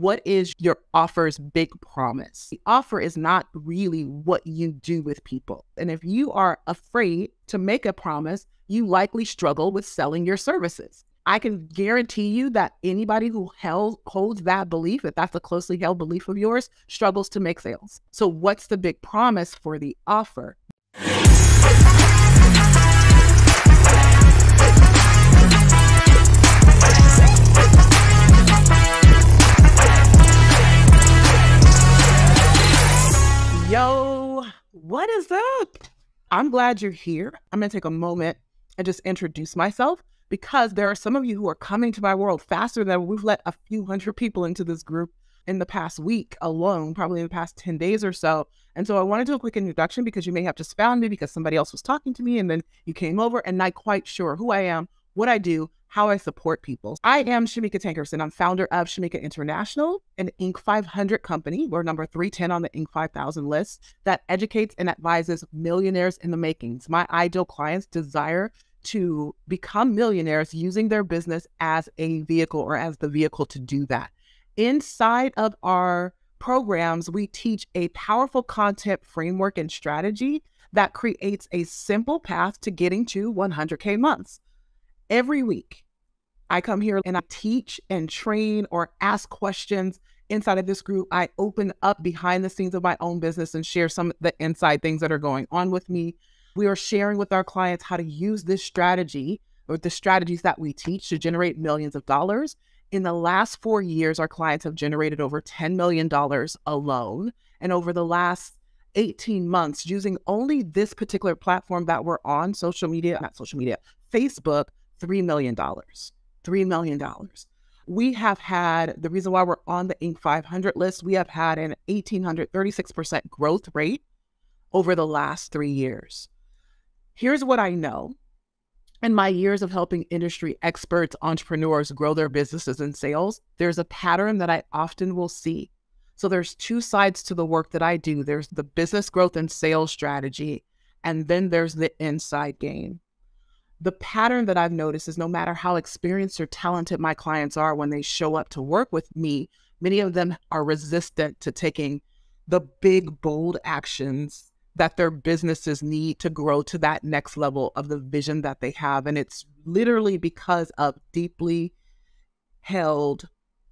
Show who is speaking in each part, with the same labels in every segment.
Speaker 1: What is your offer's big promise? The offer is not really what you do with people. And if you are afraid to make a promise, you likely struggle with selling your services. I can guarantee you that anybody who holds that belief, if that's a closely held belief of yours, struggles to make sales. So what's the big promise for the offer? Yo, what is up? I'm glad you're here. I'm going to take a moment and just introduce myself because there are some of you who are coming to my world faster than we've let a few hundred people into this group in the past week alone, probably in the past 10 days or so. And so I want to do a quick introduction because you may have just found me because somebody else was talking to me and then you came over and not quite sure who I am, what I do, how I support people. I am Shameca Tankerson. I'm founder of Shameca International, an Inc. 500 company. We're number 310 on the Inc. 5000 list that educates and advises millionaires in the makings. My ideal clients desire to become millionaires using their business as a vehicle or as the vehicle to do that. Inside of our programs, we teach a powerful content framework and strategy that creates a simple path to getting to 100K months. Every week, I come here and I teach and train or ask questions inside of this group. I open up behind the scenes of my own business and share some of the inside things that are going on with me. We are sharing with our clients how to use this strategy or the strategies that we teach to generate millions of dollars. In the last 4 years, our clients have generated over $10 million alone. And over the last 18 months, using only this particular platform that we're on, Facebook, $3 million. $3 million. We have had, the reason why we're on the Inc. 500 list, we have had an 1,836% growth rate over the last 3 years. Here's what I know. In my years of helping industry experts, entrepreneurs grow their businesses and sales, there's a pattern that I often will see. So there's two sides to the work that I do. There's the business growth and sales strategy, and then there's the inside game. The pattern that I've noticed is no matter how experienced or talented my clients are when they show up to work with me, many of them are resistant to taking the big, bold actions that their businesses need to grow to that next level of the vision that they have. And it's literally because of deeply held,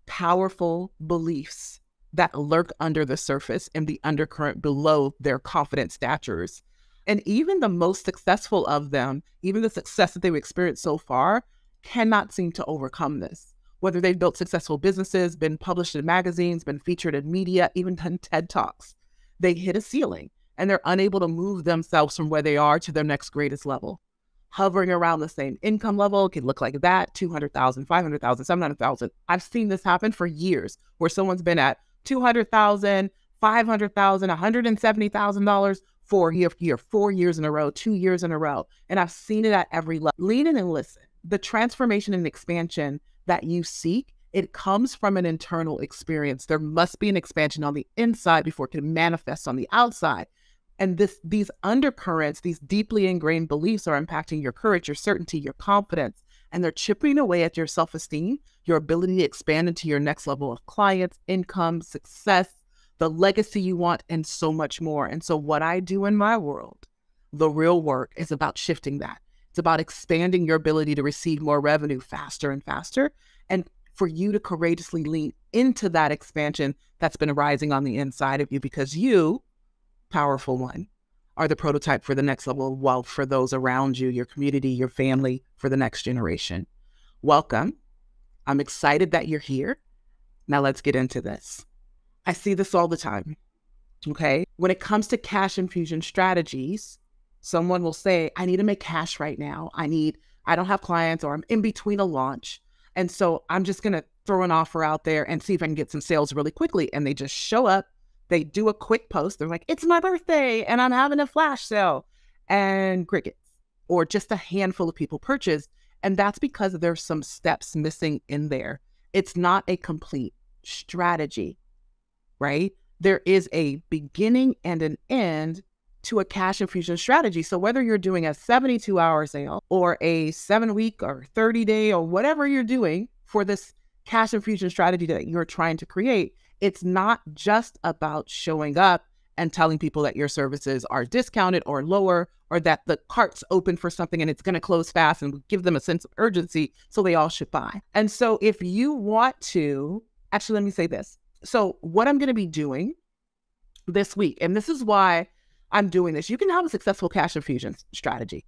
Speaker 1: powerful beliefs that lurk under the surface and the undercurrent below their confident statures. And even the most successful of them, even the success that they've experienced so far, cannot seem to overcome this. Whether they've built successful businesses, been published in magazines, been featured in media, even done TED Talks, they hit a ceiling and they're unable to move themselves from where they are to their next greatest level. Hovering around the same income level can look like that, 200,000, 500,000, 700,000. I've seen this happen for years where someone's been at 200,000, 500,000, $170,000 for a year, 4 years in a row, 2 years in a row. And I've seen it at every level. Lean in and listen. The transformation and expansion that you seek, it comes from an internal experience. There must be an expansion on the inside before it can manifest on the outside. And these undercurrents, these deeply ingrained beliefs are impacting your courage, your certainty, your confidence, and they're chipping away at your self-esteem, your ability to expand into your next level of clients, income, success, the legacy you want, and so much more. And so what I do in my world, the real work, is about shifting that. It's about expanding your ability to receive more revenue faster and faster, and for you to courageously lean into that expansion that's been rising on the inside of you, because you, powerful one, are the prototype for the next level of wealth for those around you, your community, your family, for the next generation. Welcome. I'm excited that you're here. Now let's get into this. I see this all the time, okay? When it comes to cash infusion strategies, someone will say, I need to make cash right now. I don't have clients, or I'm in between a launch. And so I'm just going to throw an offer out there and see if I can get some sales really quickly. And they just show up, they do a quick post. They're like, it's my birthday and I'm having a flash sale, and crickets, or just a handful of people purchase. And that's because there's some steps missing in there. It's not a complete strategy. Right? There is a beginning and an end to a cash infusion strategy. So whether you're doing a 72-hour sale or a 7-week or 30-day or whatever you're doing for this cash infusion strategy that you're trying to create, it's not just about showing up and telling people that your services are discounted or lower, or that the cart's open for something and it's going to close fast, and give them a sense of urgency so they all should buy. And so if you want to, actually, let me say this. So what I'm going to be doing this week, and this is why I'm doing this, you can have a successful cash infusion strategy,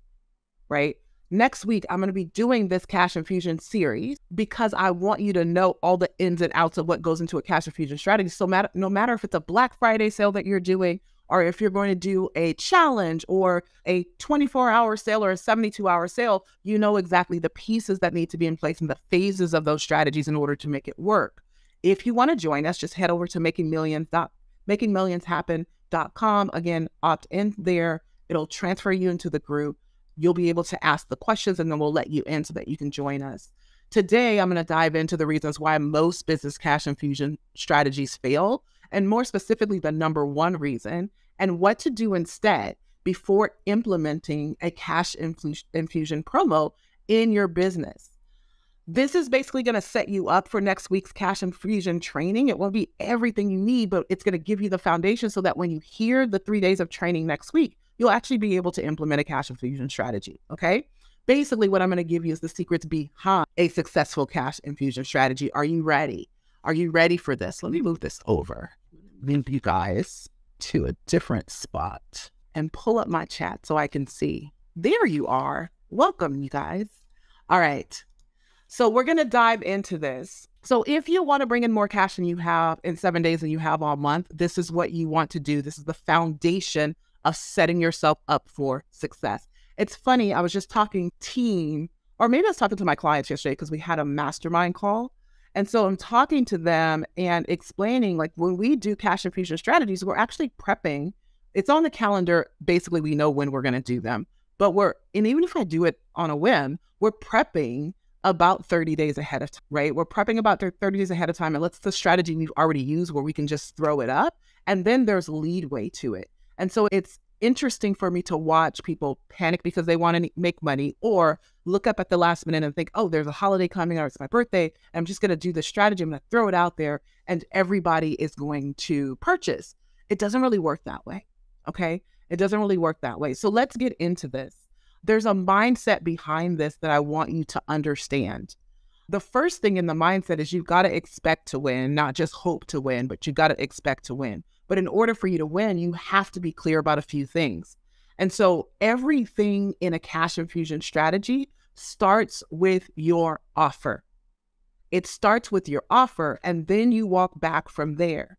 Speaker 1: right? Next week, I'm going to be doing this cash infusion series because I want you to know all the ins and outs of what goes into a cash infusion strategy. So no matter if it's a Black Friday sale that you're doing, or if you're going to do a challenge or a 24-hour sale or a 72-hour sale, you know exactly the pieces that need to be in place and the phases of those strategies in order to make it work. If you want to join us, just head over to makingmillionshappen.com. Again, opt in there. It'll transfer you into the group. You'll be able to ask the questions, and then we'll let you in so that you can join us. Today, I'm going to dive into the reasons why most business cash infusion strategies fail, and more specifically, the number one reason, and what to do instead before implementing a cash infusion promo in your business. This is basically going to set you up for next week's cash infusion training. It won't be everything you need, but it's going to give you the foundation so that when you hear the 3 days of training next week, you'll actually be able to implement a cash infusion strategy, okay? Basically, what I'm going to give you is the secrets behind a successful cash infusion strategy. Are you ready? Are you ready for this? Let me move this over. Move you guys to a different spot and pull up my chat so I can see. There you are. Welcome, you guys. All right. So we're going to dive into this. So if you want to bring in more cash than you have in 7 days than you have all month, this is what you want to do. This is the foundation of setting yourself up for success. It's funny, I was just talking team, or maybe I was talking to my clients yesterday because we had a mastermind call. And so I'm talking to them and explaining, like, when we do cash infusion strategies, we're actually prepping. It's on the calendar. Basically, we know when we're going to do them. But and even if I do it on a whim, we're prepping about 30 days ahead of time, right? We're prepping about 30 days ahead of time. And that's the strategy we've already used where we can just throw it up. And then there's leadway to it. And so it's interesting for me to watch people panic because they want to make money, or look up at the last minute and think, oh, there's a holiday coming, or it's my birthday, and I'm just going to do this strategy. I'm going to throw it out there and everybody is going to purchase. It doesn't really work that way. Okay. It doesn't really work that way. So let's get into this. There's a mindset behind this that I want you to understand. The first thing in the mindset is you've got to expect to win, not just hope to win, but you got to expect to win. But in order for you to win, you have to be clear about a few things. And so everything in a cash infusion strategy starts with your offer. It starts with your offer, and then you walk back from there.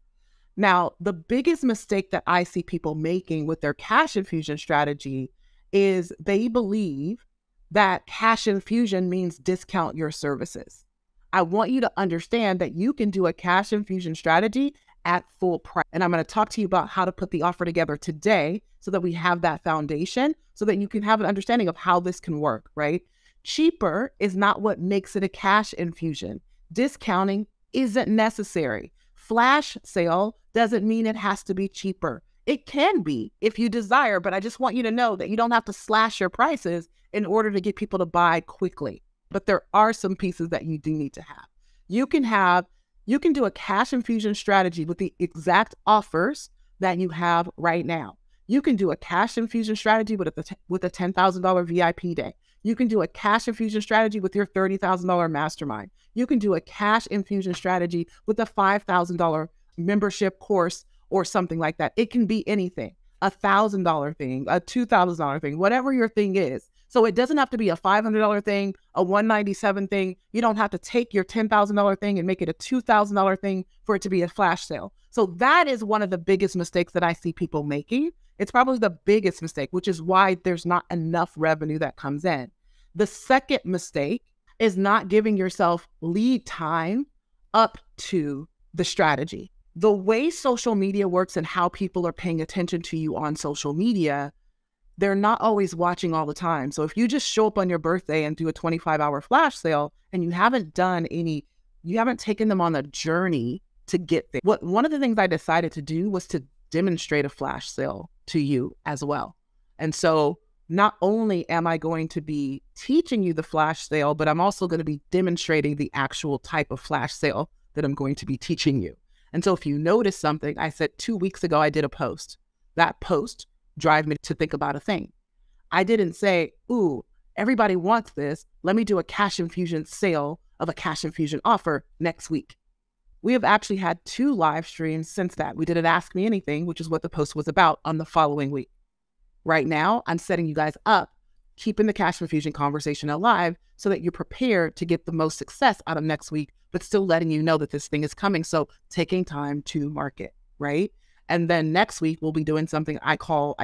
Speaker 1: Now, the biggest mistake that I see people making with their cash infusion strategy is they believe that cash infusion means discount your services. I want you to understand that you can do a cash infusion strategy at full price. And I'm going to talk to you about how to put the offer together today so that we have that foundation so that you can have an understanding of how this can work, right? Cheaper is not what makes it a cash infusion. Discounting isn't necessary. Flash sale doesn't mean it has to be cheaper. It can be if you desire, but I just want you to know that you don't have to slash your prices in order to get people to buy quickly. But there are some pieces that you do need to have. You can do a cash infusion strategy with the exact offers that you have right now. You can do a cash infusion strategy with a $10,000 VIP day. You can do a cash infusion strategy with your $30,000 mastermind. You can do a cash infusion strategy with a $5,000 membership course or something like that. It can be anything, a $1,000 thing, a $2,000 thing, whatever your thing is. So it doesn't have to be a $500 thing, a $197 thing. You don't have to take your $10,000 thing and make it a $2,000 thing for it to be a flash sale. So that is one of the biggest mistakes that I see people making. It's probably the biggest mistake, which is why there's not enough revenue that comes in. The second mistake is not giving yourself lead time up to the strategy. The way social media works and how people are paying attention to you on social media, they're not always watching all the time. So if you just show up on your birthday and do a 25-hour flash sale and you haven't taken them on a journey to get there. One of the things I decided to do was to demonstrate a flash sale to you as well. And so not only am I going to be teaching you the flash sale, but I'm also going to be demonstrating the actual type of flash sale that I'm going to be teaching you. And so if you notice something, I said 2 weeks ago, I did a post. That post drive me to think about a thing. I didn't say, ooh, everybody wants this. Let me do a cash infusion sale of a cash infusion offer next week. We have actually had 2 live streams since that. We did an Ask Me Anything, which is what the post was about, on the following week. Right now, I'm setting you guys up, keeping the cash infusion conversation alive so that you're prepared to get the most success out of next week, but still letting you know that this thing is coming. So taking time to market, right? And then next week, we'll be doing something I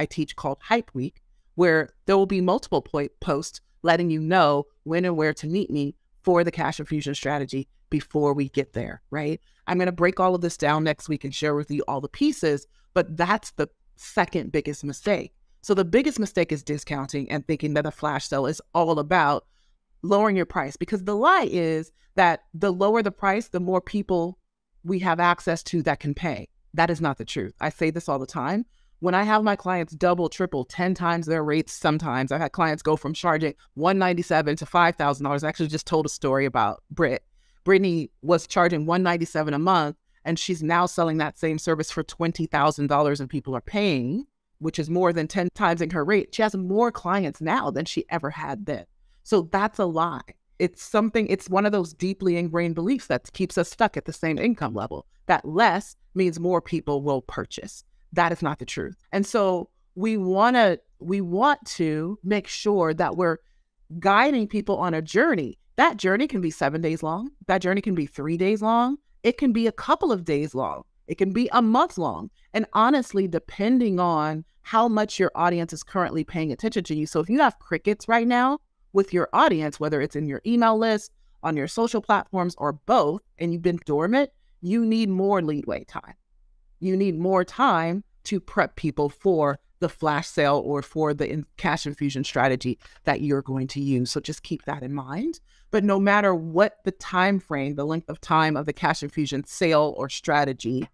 Speaker 1: teach called Hype Week, where there will be multiple posts letting you know when and where to meet me for the cash infusion strategy before we get there, right? I'm going to break all of this down next week and share with you all the pieces, but that's the second biggest mistake. So the biggest mistake is discounting and thinking that a flash sale is all about lowering your price, because the lie is that the lower the price, the more people we have access to that can pay. That is not the truth. I say this all the time. When I have my clients double, triple, 10 times their rates, sometimes I've had clients go from charging $197 to $5,000. I actually just told a story about Brittany was charging $197 a month, and she's now selling that same service for $20,000 and people are paying, which is more than 10 times in her rate. She has more clients now than she ever had then. So that's a lie. It's one of those deeply ingrained beliefs that keeps us stuck at the same income level, that less means more people will purchase. That is not the truth. And so we want to make sure that we're guiding people on a journey. That journey can be 7 days long. That journey can be 3 days long. It can be a couple of days long. It can be a month long. And honestly, depending on how much your audience is currently paying attention to you. So if you have crickets right now with your audience, whether it's in your email list, on your social platforms, or both, and you've been dormant, you need more leeway time. You need more time to prep people for the flash sale or for the cash infusion strategy that you're going to use. So just keep that in mind. But no matter what the time frame, the length of time of the cash infusion sale or strategy,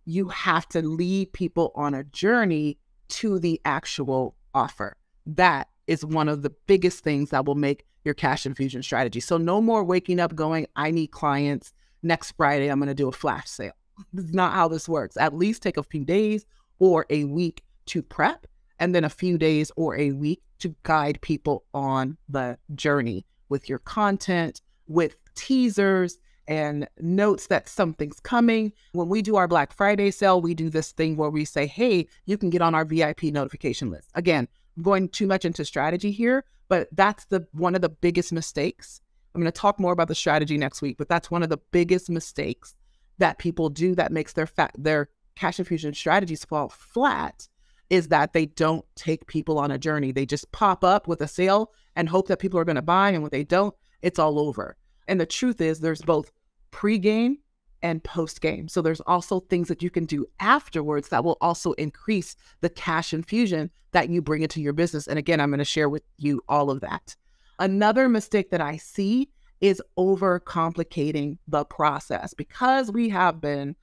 Speaker 1: you have to lead people on a journey to the actual offer. That is one of the biggest things that will make your cash infusion strategy. So no more waking up going, I need clients. Next Friday, I'm going to do a flash sale. This is not how this works. At least take a few days or a week to prep, and then a few days or a week to guide people on the journey with your content, with teasers and notes that something's coming. When we do our Black Friday sale, we do this thing where we say, hey, you can get on our VIP notification list. Again, I'm going too much into strategy here, but that's one of the biggest mistakes. I'm going to talk more about the strategy next week, but that's one of the biggest mistakes that people do that makes their cash infusion strategies fall flat, is that they don't take people on a journey. They just pop up with a sale and hope that people are going to buy. And when they don't, it's all over. And the truth is there's both pre-game and post-game. So there's also things that you can do afterwards that will also increase the cash infusion that you bring into your business. And again, I'm going to share with you all of that. Another mistake that I see is overcomplicating the process, because we have been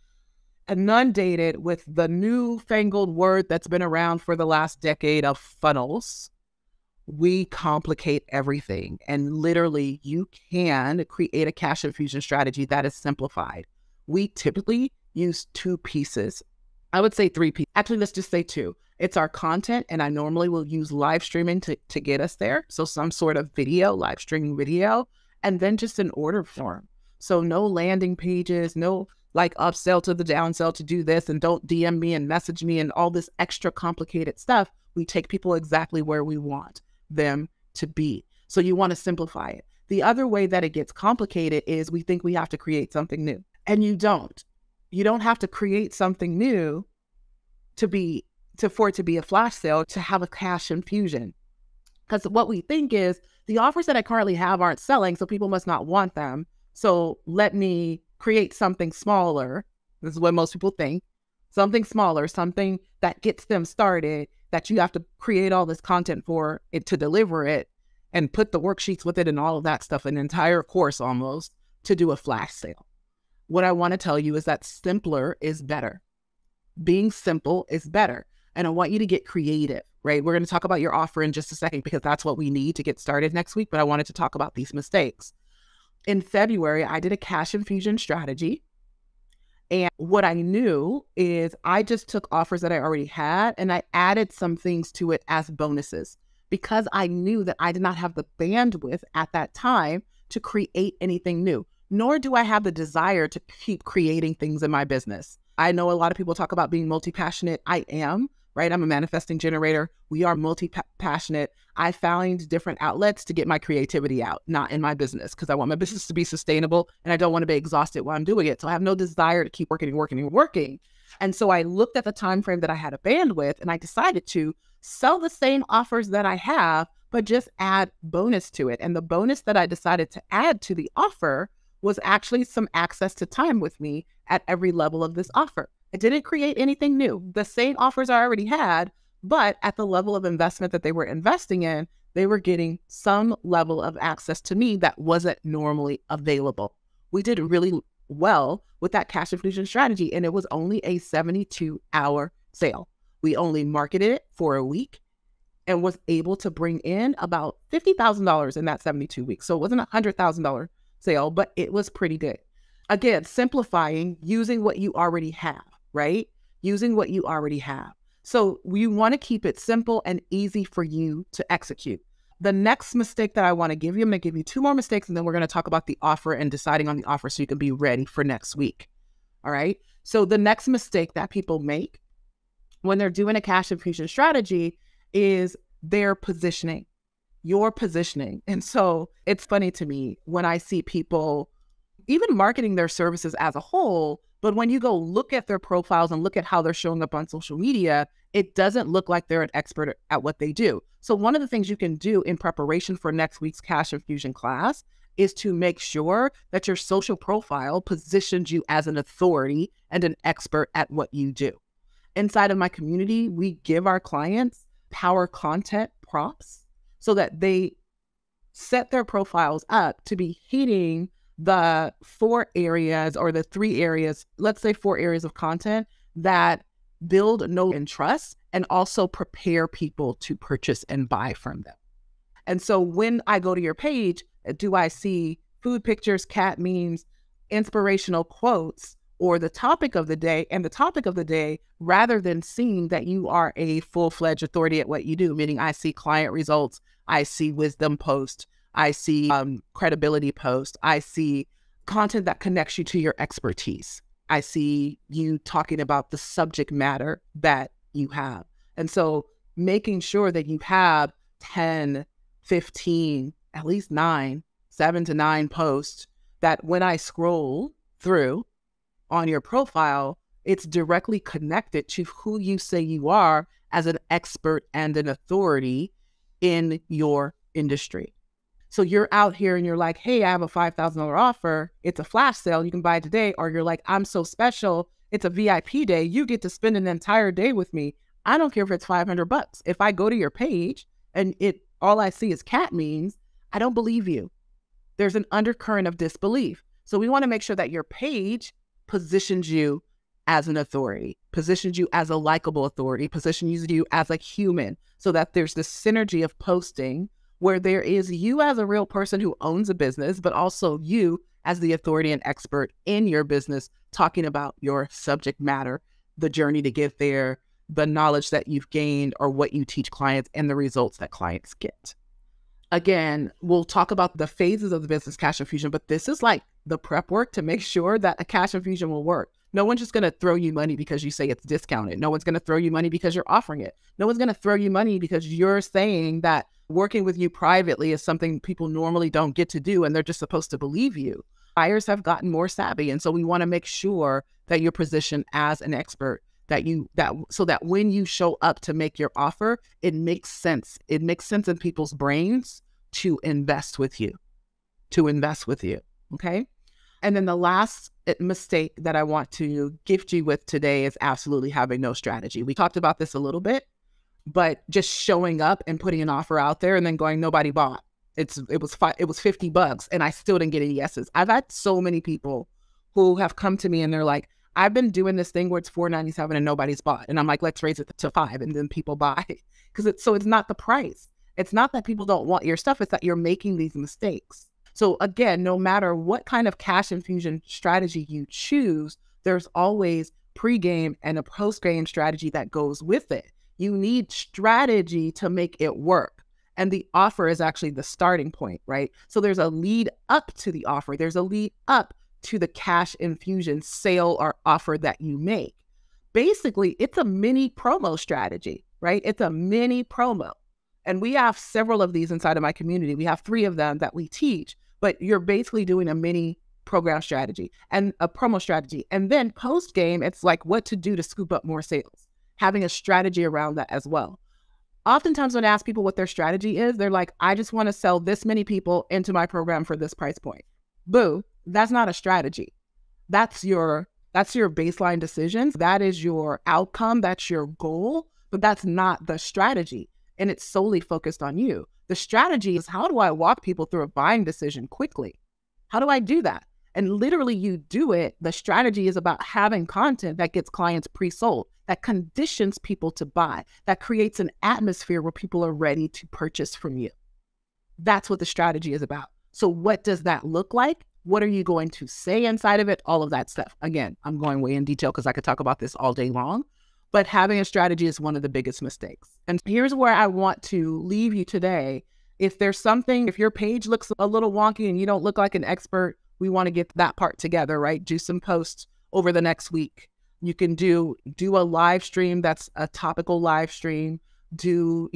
Speaker 1: inundated with the new-fangled word that's been around for the last decade of funnels. We complicate everything. And literally, you can create a cash infusion strategy that is simplified. We typically use 2 pieces. I would say 3 pieces. Actually, let's just say 2. It's our content, and I normally will use live streaming to get us there. So some sort of video, live streaming video, and then just an order form. So no landing pages, no like upsell to the downsell to do this, and don't DM me and message me and all this extra complicated stuff. We take people exactly where we want them to be. So you want to simplify it. The other way that it gets complicated is we think we have to create something new, and you don't. You don't have to create something new for it to be a flash sale, to have a cash infusion. Because what we think is the offers that I currently have aren't selling, so people must not want them. So let me create something smaller. This is what most people think. Something smaller, something that gets them started, that you have to create all this content for it to deliver it and put the worksheets with it and all of that stuff, an entire course almost, to do a flash sale. What I want to tell you is that simpler is better. Being simple is better. And I want you to get creative, right? We're going to talk about your offer in just a second because that's what we need to get started next week. But I wanted to talk about these mistakes. In February, I did a cash infusion strategy. And what I knew is I just took offers that I already had and I added some things to it as bonuses because I knew that I did not have the bandwidth at that time to create anything new, nor do I have the desire to keep creating things in my business. I know a lot of people talk about being multi-passionate. I am, right? I'm a manifesting generator. We are multi-passionate. I found different outlets to get my creativity out, not in my business, because I want my business to be sustainable and I don't want to be exhausted while I'm doing it. So I have no desire to keep working and working and working. And so I looked at the time frame that I had a bandwidth and I decided to sell the same offers that I have, but just add bonus to it. And the bonus that I decided to add to the offer was actually some access to time with me at every level of this offer. It didn't create anything new. The same offers I already had, but at the level of investment that they were investing in, they were getting some level of access to me that wasn't normally available. We did really well with that cash infusion strategy, and it was only a 72-hour sale. We only marketed it for a week and was able to bring in about $50,000 in that 72 weeks. So it wasn't a $100,000 sale, but it was pretty good. Again, simplifying, using what you already have, right? Using what you already have. So we want to keep it simple and easy for you to execute. The next mistake that I want to give you, I'm going to give you 2 more mistakes, and then we're going to talk about the offer and deciding on the offer so you can be ready for next week. All right. So the next mistake that people make when they're doing a cash infusion strategy is their positioning, your positioning. And so it's funny to me when I see people even marketing their services as a whole, but when you go look at their profiles and look at how they're showing up on social media, it doesn't look like they're an expert at what they do. So one of the things you can do in preparation for next week's cash infusion class is to make sure that your social profile positions you as an authority and an expert at what you do. Inside of my community, we give our clients power content prompts so that they set their profiles up to be hitting the 4 areas or the 3 areas, let's say 4 areas of content that build know and trust and also prepare people to purchase and buy from them. And so when I go to your page, do I see food pictures, cat memes, inspirational quotes, or the topic of the day? And the topic of the day, rather than seeing that you are a full-fledged authority at what you do, meaning I see client results, I see wisdom posts, I see credibility posts, I see content that connects you to your expertise. I see you talking about the subject matter that you have. And so making sure that you have 10, 15, at least 7 to 9 posts that when I scroll through on your profile, it's directly connected to who you say you are as an expert and an authority in your industry. So you're out here and you're like, hey, I have a $5,000 offer. It's a flash sale. You can buy it today. Or you're like, I'm so special. It's a VIP day. You get to spend an entire day with me. I don't care if it's $500. If I go to your page and all I see is cat memes, I don't believe you. There's an undercurrent of disbelief. So we want to make sure that your page positions you as an authority, positions you as a likable authority, positions you as a human, so that there's this synergy of posting where there is you as a real person who owns a business, but also you as the authority and expert in your business, talking about your subject matter, the journey to get there, the knowledge that you've gained, or what you teach clients and the results that clients get. Again, we'll talk about the phases of the business cash infusion, but this is like the prep work to make sure that a cash infusion will work. No one's just going to throw you money because you say it's discounted. No one's going to throw you money because you're offering it. No one's going to throw you money because you're saying that working with you privately is something people normally don't get to do, and they're just supposed to believe you. Buyers have gotten more savvy, and so we want to make sure that you're positioned as an expert, so that when you show up to make your offer, it makes sense. It makes sense in people's brains to invest with you, okay? And then the last mistake that I want to gift you with today is absolutely having no strategy. We talked about this a little bit, but just showing up and putting an offer out there and then going, nobody bought. It was $50 and I still didn't get any yeses. I've had so many people who have come to me and they're like, I've been doing this thing where it's $4.97 and nobody's bought. And I'm like, let's raise it to $5 and then people buy. So it's not the price. It's not that people don't want your stuff. It's that you're making these mistakes. So again, no matter what kind of cash infusion strategy you choose, there's always pre-game and a post-game strategy that goes with it. You need strategy to make it work. And the offer is actually the starting point, right? So there's a lead up to the offer. There's a lead up to the cash infusion sale or offer that you make. Basically, it's a mini promo strategy, right? It's a mini promo. And we have several of these inside of my community. We have 3 of them that we teach, but you're basically doing a mini program strategy and a promo strategy. And then post game, it's like what to do to scoop up more sales, having a strategy around that as well. Oftentimes when I ask people what their strategy is, they're like, I just want to sell this many people into my program for this price point. Boo, that's not a strategy. That's your baseline decisions. That is your outcome. That's your goal, but that's not the strategy. And it's solely focused on you. The strategy is, how do I walk people through a buying decision quickly? How do I do that? And literally you do it. The strategy is about having content that gets clients pre-sold, that conditions people to buy, that creates an atmosphere where people are ready to purchase from you. That's what the strategy is about. So what does that look like? What are you going to say inside of it? All of that stuff. Again, I'm going way in detail because I could talk about this all day long, but having a strategy is one of the biggest mistakes. And here's where I want to leave you today. If there's something, if your page looks a little wonky and you don't look like an expert, we want to get that part together, right? Do some posts over the next week. You can do a live stream that's a topical live stream. Do,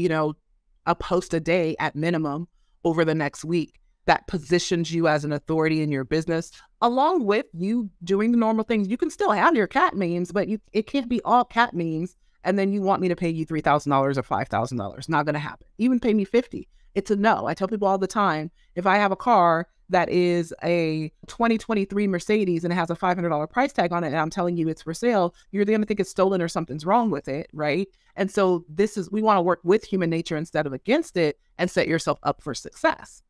Speaker 1: a post a day at minimum over the next week that positions you as an authority in your business, along with you doing the normal things. You can still have your cat memes, but it can't be all cat memes. And then you want me to pay you $3,000 or $5,000. Not going to happen. Even pay me $50. It's a no. I tell people all the time, if I have a car that is a 2023 Mercedes and it has a $500 price tag on it, and I'm telling you it's for sale, you're going to think it's stolen or something's wrong with it, right? And so we want to work with human nature instead of against it and set yourself up for success.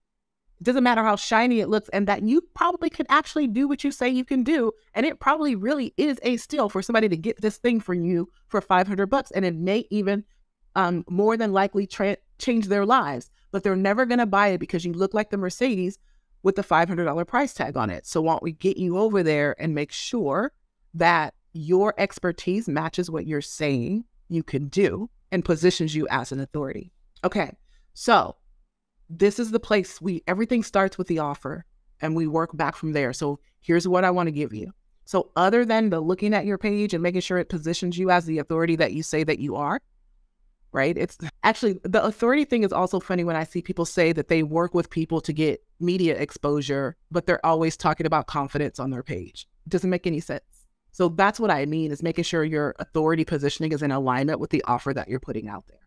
Speaker 1: It doesn't matter how shiny it looks, and that you probably could actually do what you say you can do. And it probably really is a steal for somebody to get this thing for you for $500. And it may even more than likely change their lives, but they're never going to buy it because you look like the Mercedes with the $500 price tag on it. So why don't we get you over there and make sure that your expertise matches what you're saying you can do and positions you as an authority. Okay, so this is the place everything starts with the offer and we work back from there. So here's what I want to give you. So other than the looking at your page and making sure it positions you as the authority that you say that you are, right? It's actually, the authority thing is also funny when I see people say that they work with people to get media exposure, but they're always talking about confidence on their page. It doesn't make any sense. So that's what I mean, is making sure your authority positioning is in alignment with the offer that you're putting out there.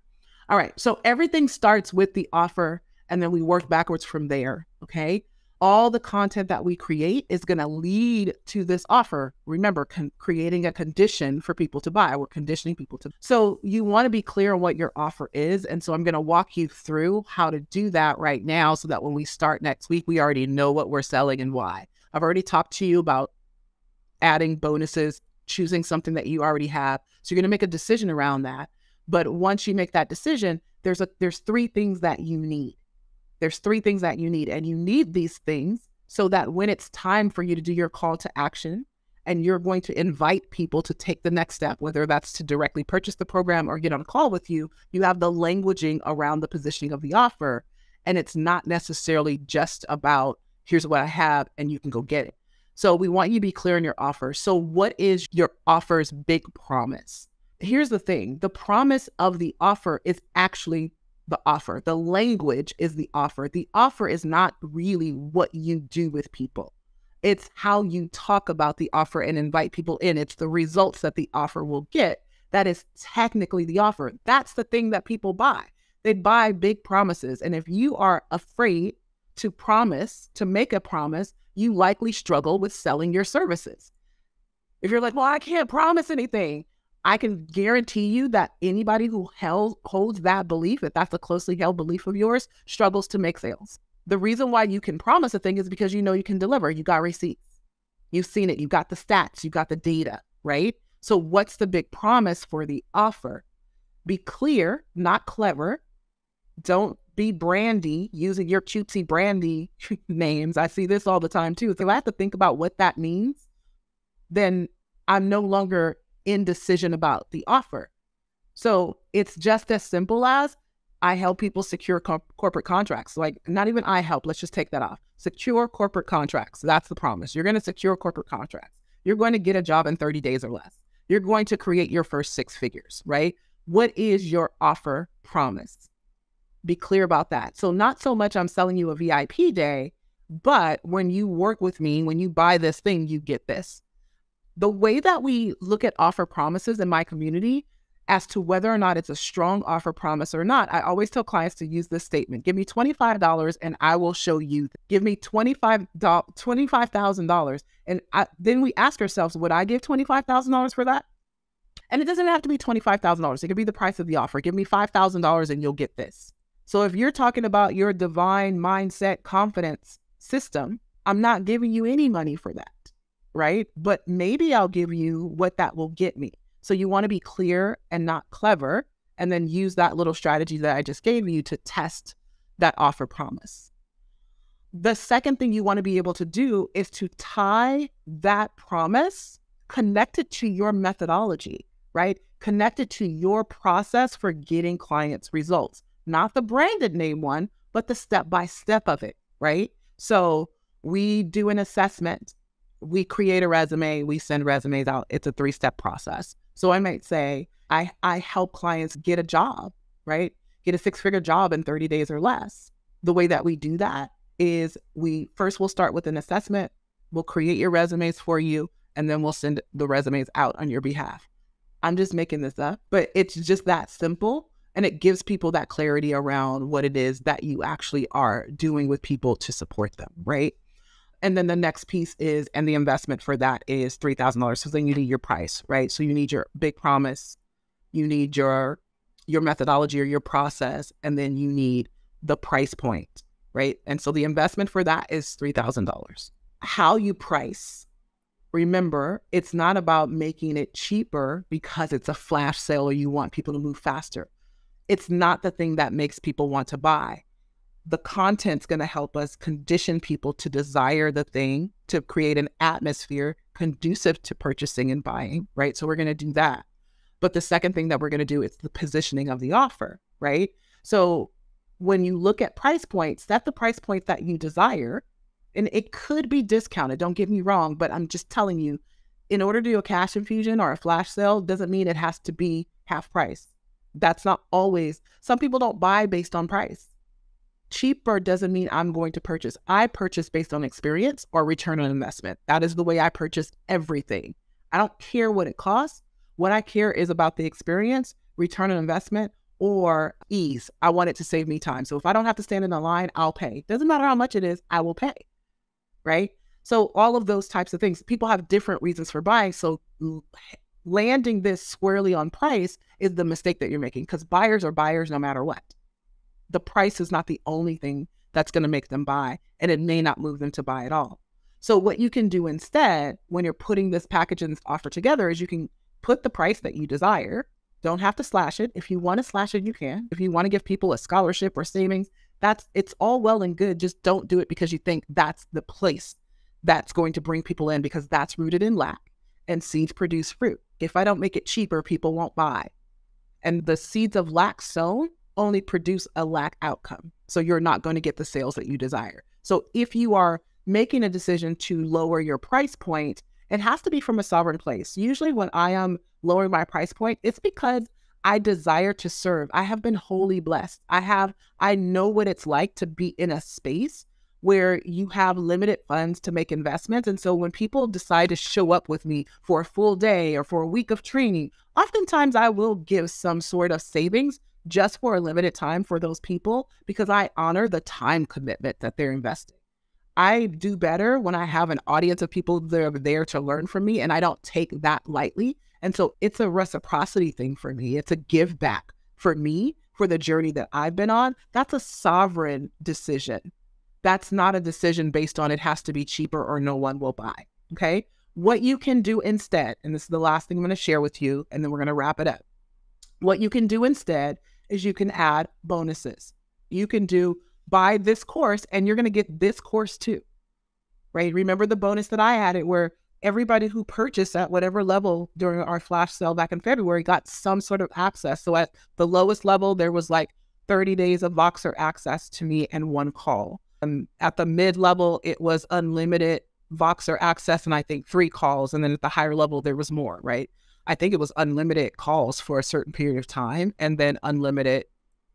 Speaker 1: All right. So everything starts with the offer and then we work backwards from there. Okay. All the content that we create is going to lead to this offer. Remember, creating a condition for people to buy. We're conditioning people to. So you want to be clear on what your offer is. And so I'm going to walk you through how to do that right now so that when we start next week, we already know what we're selling and why. I've already talked to you about adding bonuses, choosing something that you already have. So you're going to make a decision around that. But once you make that decision, there's 3 things that you need. There's 3 things that you need, and you need these things so that when it's time for you to do your call to action and you're going to invite people to take the next step, whether that's to directly purchase the program or get on a call with you, you have the languaging around the positioning of the offer. And it's not necessarily just about, here's what I have and you can go get it. So we want you to be clear on your offer. So what is your offer's big promise? Here's the thing. The promise of the offer is actually the offer. The language is the offer. The offer is not really what you do with people. It's how you talk about the offer and invite people in. It's the results that the offer will get. That is technically the offer. That's the thing that people buy. They buy big promises. And if you are afraid to promise, to make a promise, you likely struggle with selling your services. If you're like, well, I can't promise anything, I can guarantee you that anybody who holds that belief, if that's a closely held belief of yours, struggles to make sales. The reason why you can promise a thing is because you know you can deliver. You got receipts. You've seen it. You got the stats. You got the data. right? So what's the big promise for the offer? Be clear, not clever. Don't be brandy, using your cutesy brandy names. I see this all the time too. So I have to think about what that means. Then I'm no longer indecision about the offer. So it's just as simple as I help people secure corporate contracts. Like, not even I help, let's just take that off. Secure corporate contracts. That's the promise. You're going to secure corporate contracts. You're going to get a job in 30 days or less. You're going to create your first 6 figures, right? What is your offer promise? Be clear about that. So not so much I'm selling you a VIP day, but when you work with me, when you buy this thing, you get this. The way that we look at offer promises in my community as to whether or not it's a strong offer promise or not, I always tell clients to use this statement. Give me $25 and I will show you. Give me $25,000. And then we ask ourselves, would I give $25,000 for that? And it doesn't have to be $25,000. It could be the price of the offer. Give me $5,000 and you'll get this. So if you're talking about your divine mindset confidence system, I'm not giving you any money for that, right? But maybe I'll give you what that will get me. So you want to be clear and not clever, and then use that little strategy that I just gave you to test that offer promise. The second thing you want to be able to do is to tie that promise, connect it to your methodology, right? Connect it to your process for getting clients results. Not the branded name one, but the step-by-step of it, right? So we do an assessment. We create a resume. We send resumes out. It's a 3-step process. So I might say, I help clients get a job, right? Get a 6-figure job in 30 days or less. The way that we do that is we'll start with an assessment. We'll create your resumes for you, and then we'll send the resumes out on your behalf. I'm just making this up, but it's just that simple. And it gives people that clarity around what it is that you actually are doing with people to support them, right? And then the next piece is, and the investment for that is $3,000. So then you need your price, right? So you need your big promise, you need your methodology or your process, and then you need the price point, right? And so the investment for that is $3,000. How you price, remember, it's not about making it cheaper because it's a flash sale or you want people to move faster. It's not the thing that makes people want to buy. The content's going to help us condition people to desire the thing, to create an atmosphere conducive to purchasing and buying, right? So we're going to do that. But the second thing that we're going to do is the positioning of the offer, right? So when you look at price points, set the price point that you desire, and it could be discounted. Don't get me wrong, but I'm just telling you, in order to do a cash infusion or a flash sale doesn't mean it has to be half price. That's not always. Some people don't buy based on price. Cheaper doesn't mean I'm going to purchase. I purchase based on experience or return on investment. That is the way I purchase everything. I don't care what it costs. What I care is about the experience, return on investment, or ease. I want it to save me time. So if I don't have to stand in a line, I'll pay. Doesn't matter how much it is, I will pay, right? So all of those types of things, people have different reasons for buying. So landing this squarely on price is the mistake that you're making, because buyers are buyers no matter what. The price is not the only thing that's going to make them buy, and it may not move them to buy at all. So what you can do instead when you're putting this package and this offer together is you can put the price that you desire. Don't have to slash it. If you want to slash it, you can. If you want to give people a scholarship or savings, it's all well and good. Just don't do it because you think that's the place that's going to bring people in, because that's rooted in lack, and seeds produce fruit. If I don't make it cheaper, people won't buy. And the seeds of lack sown only produce a lack outcome. So you're not going to get the sales that you desire. So if you are making a decision to lower your price point, it has to be from a sovereign place. Usually when I am lowering my price point, it's because I desire to serve. I have been wholly blessed. I know what it's like to be in a space where you have limited funds to make investments. And so when people decide to show up with me for a full day or for a week of training, oftentimes I will give some sort of savings just for a limited time for those people, because I honor the time commitment that they're investing. I do better when I have an audience of people that are there to learn from me, and I don't take that lightly. And so it's a reciprocity thing for me. It's a give back for me, for the journey that I've been on. That's a sovereign decision. That's not a decision based on it has to be cheaper or no one will buy. Okay. What you can do instead, and this is the last thing I'm going to share with you, and then we're going to wrap it up. What you can do instead is you can add bonuses. You can do buy this course and you're going to get this course too, right? Remember the bonus that I added where everybody who purchased at whatever level during our flash sale back in February got some sort of access. So at the lowest level, there was like 30 days of Voxer access to me and one call. At the mid level, it was unlimited Voxer access and I think 3 calls. And then at the higher level, there was more, right? I think it was unlimited calls for a certain period of time and then unlimited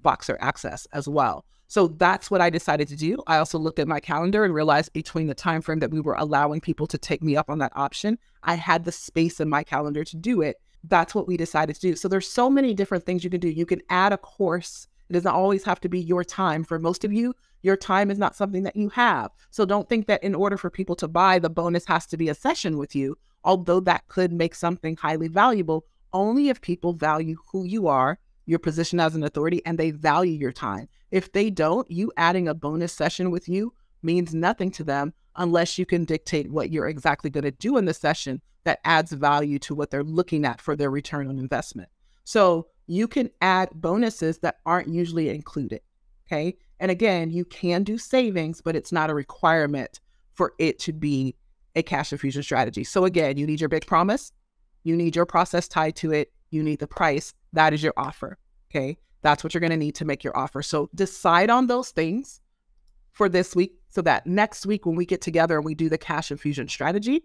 Speaker 1: Voxer access as well. So that's what I decided to do. I also looked at my calendar and realized between the time frame that we were allowing people to take me up on that option, I had the space in my calendar to do it. That's what we decided to do. So there's so many different things you can do. You can add a course. It doesn't always have to be your time. For most of you, your time is not something that you have. So don't think that in order for people to buy, the bonus has to be a session with you, although that could make something highly valuable only if people value who you are, your position as an authority, and they value your time. If they don't, you adding a bonus session with you means nothing to them unless you can dictate what you're exactly going to do in the session that adds value to what they're looking at for their return on investment. So you can add bonuses that aren't usually included, okay? And again, you can do savings, but it's not a requirement for it to be a cash infusion strategy. So again, you need your big promise, you need your process tied to it, you need the price. That is your offer, okay? That's what you're going to need to make your offer. So decide on those things for this week so that next week when we get together and we do the cash infusion strategy,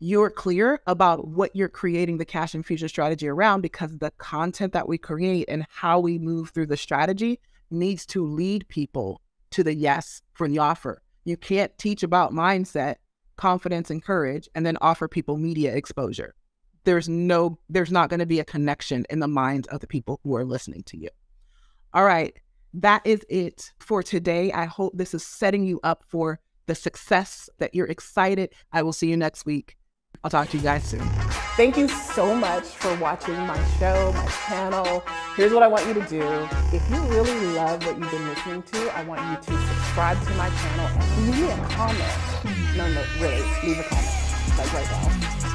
Speaker 1: you're clear about what you're creating the cash infusion strategy around, because the content that we create and how we move through the strategy needs to lead people to the yes for the offer. You can't teach about mindset, confidence, and courage and then offer people media exposure. There's not going to be a connection in the minds of the people who are listening to you. All right. That is it for today. I hope this is setting you up for the success that you're excited. I will see you next week. I'll talk to you guys soon. Thank you so much for watching my show, my channel. Here's what I want you to do. If you really love what you've been listening to, I want you to subscribe to my channel and leave me a comment. No, really, leave a comment, like right now.